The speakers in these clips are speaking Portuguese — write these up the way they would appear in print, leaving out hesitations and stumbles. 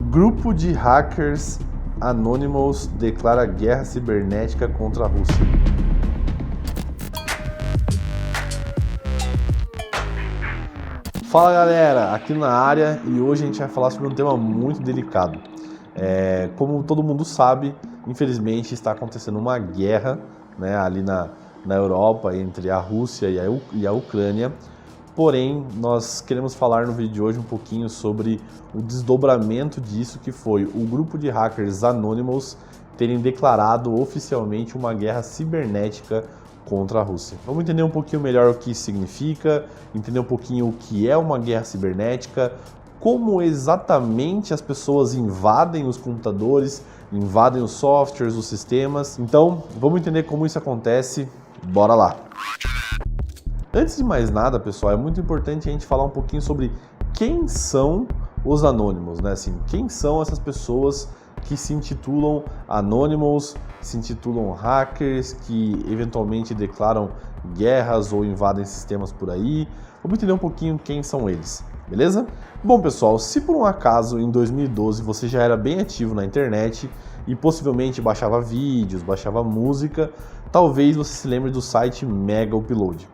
Grupo de hackers Anonymous declara guerra cibernética contra a Rússia. Fala galera, aqui na área e hoje a gente vai falar sobre um tema muito delicado. Como todo mundo sabe, infelizmente está acontecendo uma guerra, né, ali na Europa entre a Rússia e a Ucrânia. Porém, nós queremos falar no vídeo de hoje um pouquinho sobre o desdobramento disso, que foi o grupo de hackers Anonymous terem declarado oficialmente uma guerra cibernética contra a Rússia. Vamos entender um pouquinho melhor o que isso significa, entender um pouquinho o que é uma guerra cibernética, como exatamente as pessoas invadem os computadores, invadem os softwares, os sistemas. Então, vamos entender como isso acontece. Bora lá! Antes de mais nada, pessoal, é muito importante a gente falar um pouquinho sobre quem são os Anonymous, né? Assim, quem são essas pessoas que se intitulam Anonymous, se intitulam hackers, que eventualmente declaram guerras ou invadem sistemas por aí. Vamos entender um pouquinho quem são eles, beleza? Bom, pessoal, se por um acaso em 2012 você já era bem ativo na internet e possivelmente baixava vídeos, baixava música, talvez você se lembre do site Mega Upload.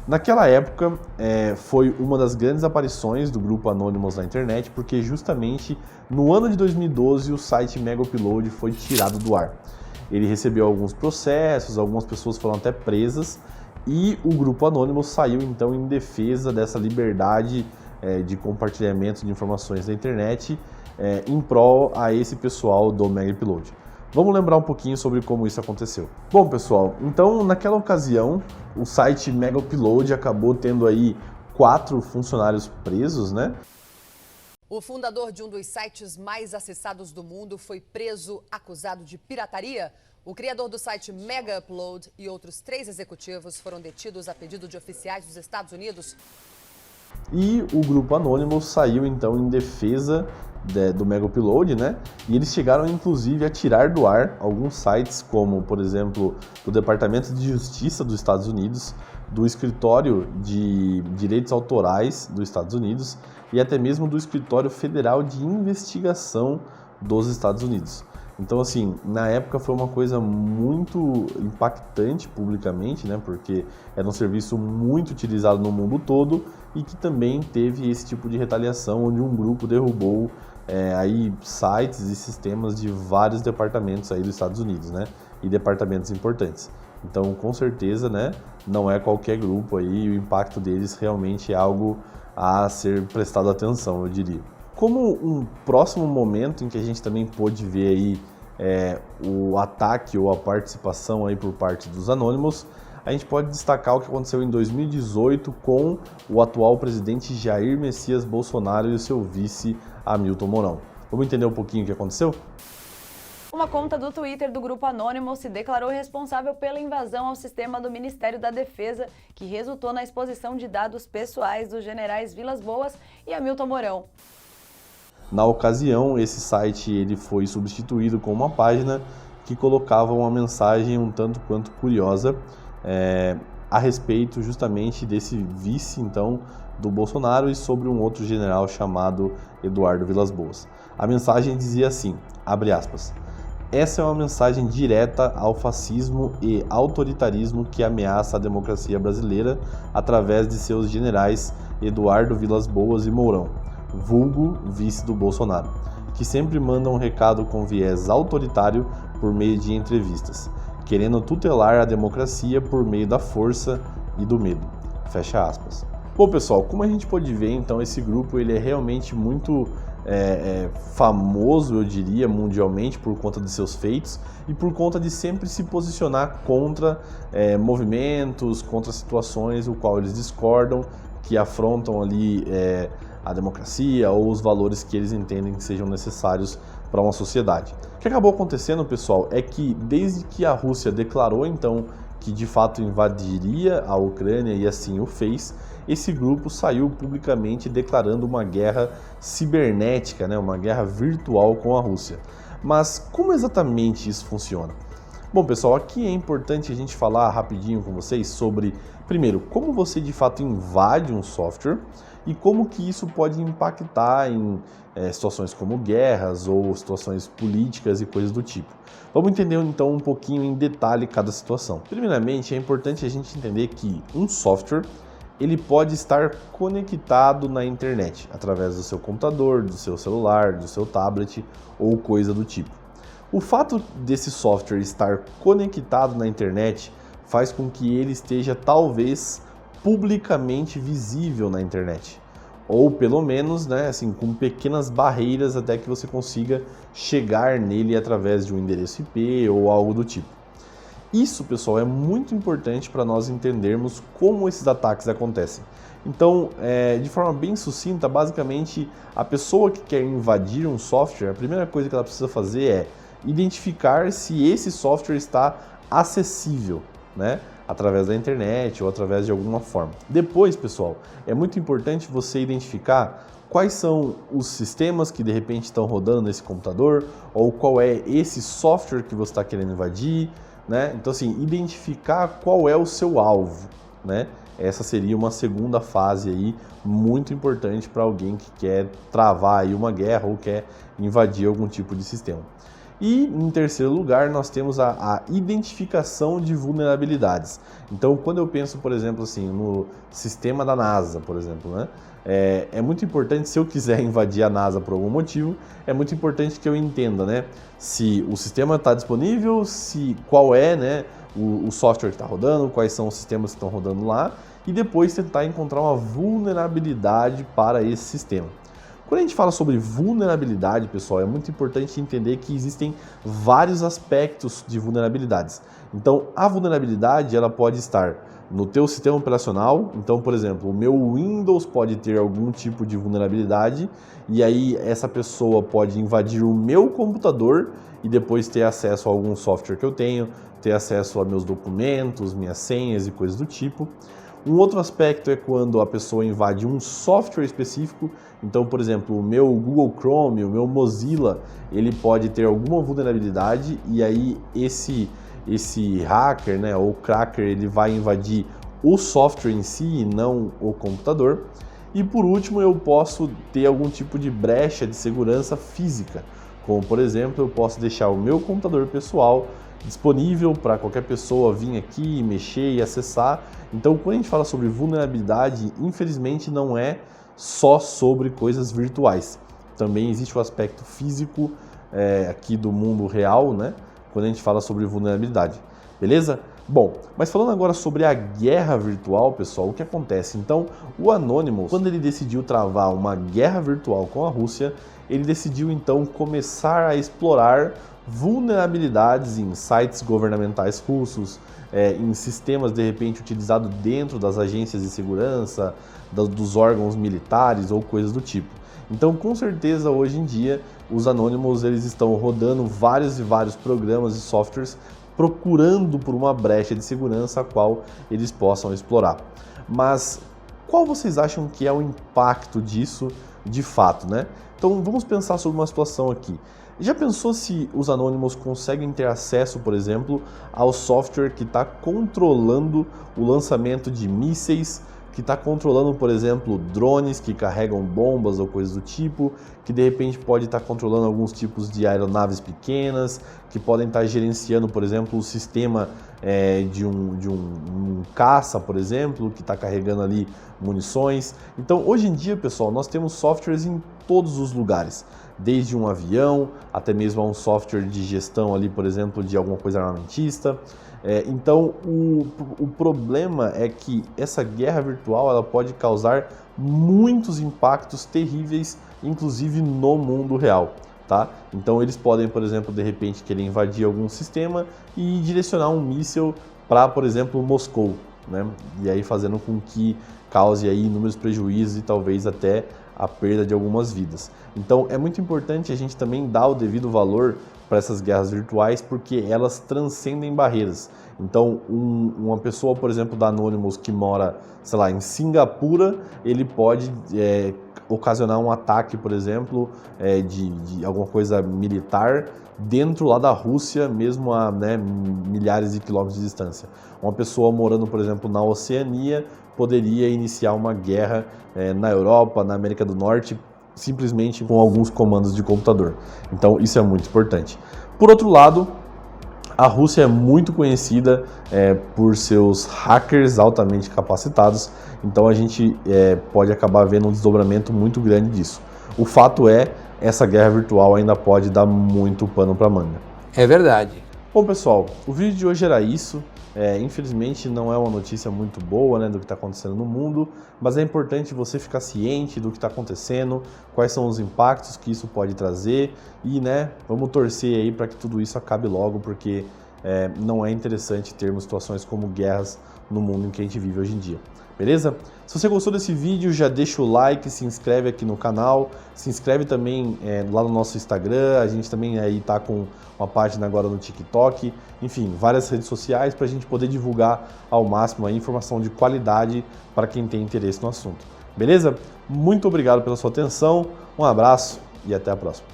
Naquela época, foi uma das grandes aparições do grupo Anonymous na internet, porque justamente no ano de 2012 o site Mega Upload foi tirado do ar. Ele recebeu alguns processos, algumas pessoas foram até presas, e o grupo Anonymous saiu então em defesa dessa liberdade de compartilhamento de informações na internet em prol a esse pessoal do Mega Upload. Vamos lembrar um pouquinho sobre como isso aconteceu. Bom, pessoal, então naquela ocasião o site Mega Upload acabou tendo aí 4 funcionários presos, né? O fundador de um dos sites mais acessados do mundo foi preso acusado de pirataria. O criador do site Mega Upload e outros 3 executivos foram detidos a pedido de oficiais dos Estados Unidos. E o grupo Anonymous saiu então em defesa do Mega Upload, né? E eles chegaram inclusive a tirar do ar alguns sites, como por exemplo do Departamento de Justiça dos Estados Unidos, do Escritório de Direitos Autorais dos Estados Unidos e até mesmo do Escritório Federal de Investigação dos Estados Unidos. Então, assim, na época foi uma coisa muito impactante publicamente, né? Porque era um serviço muito utilizado no mundo todo e que também teve esse tipo de retaliação, onde um grupo derrubou aí sites e sistemas de vários departamentos aí dos Estados Unidos, né? E departamentos importantes. Então, com certeza, né? Não é qualquer grupo aí, e o impacto deles realmente é algo a ser prestado atenção, eu diria. Como um próximo momento em que a gente também pôde ver aí o ataque ou a participação aí por parte dos Anonymous, a gente pode destacar o que aconteceu em 2018 com o atual presidente Jair Messias Bolsonaro e o seu vice Hamilton Mourão. Vamos entender um pouquinho o que aconteceu? Uma conta do Twitter do grupo Anonymous se declarou responsável pela invasão ao sistema do Ministério da Defesa, que resultou na exposição de dados pessoais dos generais Vilas Boas e Hamilton Mourão. Na ocasião, esse site ele foi substituído com uma página que colocava uma mensagem um tanto quanto curiosa a respeito justamente desse vice, então, do Bolsonaro e sobre um outro general chamado Eduardo Vilas Boas. A mensagem dizia assim, abre aspas, essa é uma mensagem direta ao fascismo e autoritarismo que ameaça a democracia brasileira através de seus generais Eduardo Vilas Boas e Mourão, vulgo vice do Bolsonaro, que sempre mandam um recado com viés autoritário por meio de entrevistas, querendo tutelar a democracia por meio da força e do medo. Fecha aspas. Bom, pessoal, como a gente pode ver, então, esse grupo ele é realmente muito famoso, eu diria, mundialmente por conta de seus feitos e por conta de sempre se posicionar contra movimentos, contra situações o qual eles discordam, que afrontam ali a democracia ou os valores que eles entendem que sejam necessários para uma sociedade. O que acabou acontecendo, pessoal, é que desde que a Rússia declarou então que de fato invadiria a Ucrânia e assim o fez, esse grupo saiu publicamente declarando uma guerra cibernética, né, uma guerra virtual com a Rússia. Mas como exatamente isso funciona? Bom, pessoal, aqui é importante a gente falar rapidinho com vocês sobre, primeiro, como você de fato invade um software e como que isso pode impactar em situações como guerras ou situações políticas e coisas do tipo. Vamos entender então um pouquinho em detalhe cada situação. Primeiramente, é importante a gente entender que um software ele pode estar conectado na internet através do seu computador, do seu celular, do seu tablet ou coisa do tipo. O fato desse software estar conectado na internet faz com que ele esteja talvez publicamente visível na internet, ou pelo menos, né, assim, com pequenas barreiras até que você consiga chegar nele através de um endereço IP ou algo do tipo. Isso, pessoal, é muito importante para nós entendermos como esses ataques acontecem. Então, de forma bem sucinta, basicamente, a pessoa que quer invadir um software, a primeira coisa que ela precisa fazer é identificar se esse software está acessível, né, através da internet ou através de alguma forma. Depois, pessoal, é muito importante você identificar quais são os sistemas que de repente estão rodando nesse computador ou qual é esse software que você está querendo invadir, né? Então, assim, identificar qual é o seu alvo, né? Essa seria uma segunda fase aí muito importante para alguém que quer travar aí uma guerra ou quer invadir algum tipo de sistema. E, em terceiro lugar, nós temos a identificação de vulnerabilidades. Então, quando eu penso, por exemplo, assim, no sistema da NASA, por exemplo, né? É muito importante, se eu quiser invadir a NASA por algum motivo, é muito importante que eu entenda, né, se o sistema está disponível, qual é, né, o software que está rodando, quais são os sistemas que estão rodando lá, e depois tentar encontrar uma vulnerabilidade para esse sistema. Quando a gente fala sobre vulnerabilidade, pessoal, é muito importante entender que existem vários aspectos de vulnerabilidades. Então, a vulnerabilidade ela pode estar no teu sistema operacional. Então, por exemplo, o meu Windows pode ter algum tipo de vulnerabilidade e aí essa pessoa pode invadir o meu computador e depois ter acesso a algum software que eu tenho, ter acesso a meus documentos, minhas senhas e coisas do tipo. Um outro aspecto é quando a pessoa invade um software específico. Então, por exemplo, o meu Google Chrome, o meu Mozilla, ele pode ter alguma vulnerabilidade e aí esse hacker, né, ou cracker, ele vai invadir o software em si e não o computador. E por último, eu posso ter algum tipo de brecha de segurança física, como por exemplo, eu posso deixar o meu computador pessoal disponível para qualquer pessoa vir aqui, mexer e acessar. Então, quando a gente fala sobre vulnerabilidade, infelizmente não é só sobre coisas virtuais. Também existe o aspecto físico aqui do mundo real, né? Quando a gente fala sobre vulnerabilidade, beleza? Bom, mas falando agora sobre a guerra virtual, pessoal, o que acontece? Então, o Anonymous, quando ele decidiu travar uma guerra virtual com a Rússia, ele decidiu então começar a explorar vulnerabilidades em sites governamentais russos, em sistemas de repente utilizados dentro das agências de segurança, dos órgãos militares ou coisas do tipo. Então, com certeza, hoje em dia, os Anonymous eles estão rodando vários e vários programas e softwares procurando por uma brecha de segurança a qual eles possam explorar. Mas qual vocês acham que é o impacto disso de fato, né? Então, vamos pensar sobre uma situação aqui. Já pensou se os Anonymous conseguem ter acesso, por exemplo, ao software que está controlando o lançamento de mísseis, que está controlando, por exemplo, drones que carregam bombas ou coisas do tipo, que de repente pode estar controlando alguns tipos de aeronaves pequenas, que podem estar gerenciando, por exemplo, o sistema de um caça, por exemplo, que está carregando ali munições. Então, hoje em dia, pessoal, nós temos softwares em todos os lugares, desde um avião até mesmo a um software de gestão ali, por exemplo, de alguma coisa armamentista. Então, o problema é que essa guerra virtual ela pode causar muitos impactos terríveis, inclusive no mundo real, tá? Então, eles podem, por exemplo, de repente querer invadir algum sistema e direcionar um míssil para, por exemplo, Moscou, né? E aí fazendo com que cause aí inúmeros prejuízos e talvez até a perda de algumas vidas. Então, é muito importante a gente também dar o devido valor para essas guerras virtuais, porque elas transcendem barreiras. Então, uma pessoa, por exemplo, da Anonymous que mora, sei lá, em Singapura, ele pode ocasionar um ataque, por exemplo, de alguma coisa militar dentro lá da Rússia, mesmo a milhares de quilômetros de distância. Uma pessoa morando, por exemplo, na Oceania poderia iniciar uma guerra na Europa, na América do Norte, simplesmente com alguns comandos de computador. Então isso é muito importante. Por outro lado, a Rússia é muito conhecida por seus hackers altamente capacitados, então a gente pode acabar vendo um desdobramento muito grande disso. O fato é, essa guerra virtual ainda pode dar muito pano para manga. É verdade. Bom, pessoal, o vídeo de hoje era isso. Infelizmente não é uma notícia muito boa, né, do que está acontecendo no mundo, mas é importante você ficar ciente do que está acontecendo, quais são os impactos que isso pode trazer e, vamos torcer aí para que tudo isso acabe logo, porque não é interessante termos situações como guerras no mundo em que a gente vive hoje em dia. Beleza? Se você gostou desse vídeo, já deixa o like, se inscreve aqui no canal, se inscreve também lá no nosso Instagram, a gente também aí tá com uma página agora no TikTok, enfim, várias redes sociais para a gente poder divulgar ao máximo a informação de qualidade para quem tem interesse no assunto. Beleza? Muito obrigado pela sua atenção, um abraço e até a próxima.